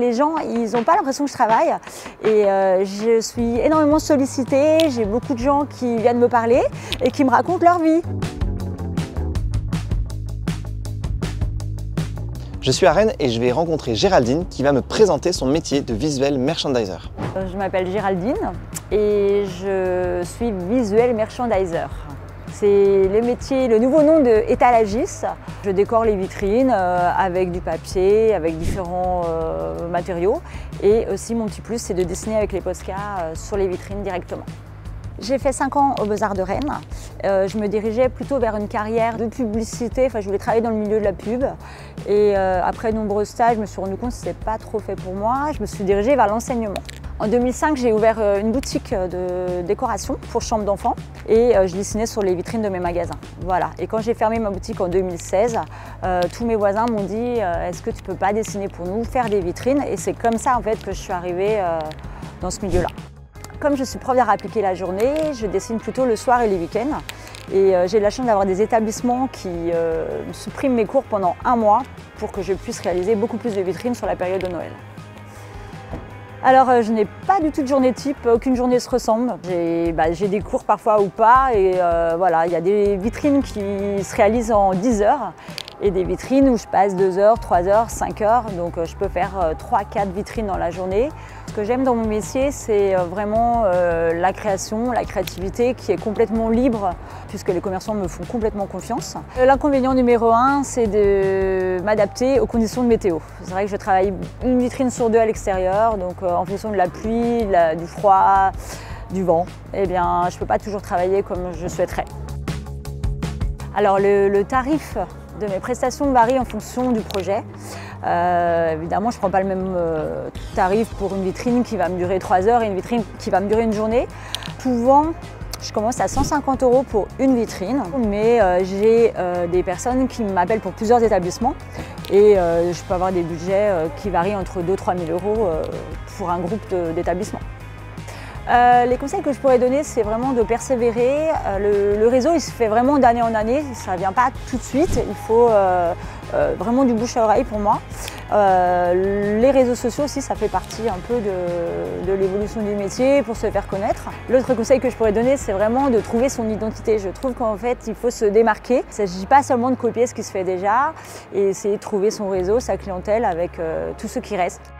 Les gens, ils n'ont pas l'impression que je travaille et je suis énormément sollicitée, j'ai beaucoup de gens qui viennent me parler et qui me racontent leur vie. Je suis à Rennes et je vais rencontrer Géraldine qui va me présenter son métier de visuel merchandiser. Je m'appelle Géraldine et je suis visuel merchandiser. C'est le nouveau nom de étalagiste. Je décore les vitrines avec du papier, avec différents matériaux. Et aussi mon petit plus, c'est de dessiner avec les Posca sur les vitrines directement. J'ai fait 5 ans aux Beaux-Arts de Rennes. Je me dirigeais plutôt vers une carrière de publicité, je voulais travailler dans le milieu de la pub. Et après de nombreux stages, je me suis rendu compte que ce n'était pas trop fait pour moi. Je me suis dirigée vers l'enseignement. En 2005, j'ai ouvert une boutique de décoration pour chambre d'enfants et je dessinais sur les vitrines de mes magasins. Voilà. Et quand j'ai fermé ma boutique en 2016, tous mes voisins m'ont dit est-ce que tu peux pas dessiner pour nous, faire des vitrines? Et c'est comme ça en fait que je suis arrivée dans ce milieu-là. Comme je suis prof d'art appliqué la journée, je dessine plutôt le soir et les week-ends. Et j'ai la chance d'avoir des établissements qui suppriment mes cours pendant 1 mois pour que je puisse réaliser beaucoup plus de vitrines sur la période de Noël. Alors je n'ai pas du tout de journée type, aucune journée se ressemble. J'ai des cours parfois ou pas et voilà, il y a des vitrines qui se réalisent en 10 heures et des vitrines où je passe 2 heures, 3 heures, 5 heures, donc je peux faire 3-4 vitrines dans la journée. Ce que j'aime dans mon métier, c'est vraiment la création, la créativité qui est complètement libre puisque les commerçants me font complètement confiance. L'inconvénient numéro 1, c'est de m'adapter aux conditions de météo. C'est vrai que je travaille une vitrine sur 2 à l'extérieur, donc en fonction de la pluie, du froid, du vent, eh bien, je ne peux pas toujours travailler comme je souhaiterais. Alors le tarif de mes prestations varie en fonction du projet. Évidemment, je ne prends pas le même tarif pour une vitrine qui va me durer 3 heures et une vitrine qui va me durer une journée. Souvent, je commence à 150 € pour une vitrine, mais j'ai des personnes qui m'appellent pour plusieurs établissements et je peux avoir des budgets qui varient entre 2 000 à 3 000 € pour un groupe d'établissements. Les conseils que je pourrais donner, c'est vraiment de persévérer. Le réseau, il se fait vraiment d'année en année, ça ne vient pas tout de suite, il faut vraiment du bouche à oreille pour moi. Les réseaux sociaux aussi, ça fait partie un peu de l'évolution du métier pour se faire connaître. L'autre conseil que je pourrais donner, c'est vraiment de trouver son identité. Je trouve qu'en fait, il faut se démarquer. Il ne s'agit pas seulement de copier ce qui se fait déjà et essayer de trouver son réseau, sa clientèle avec tous ceux qui restent.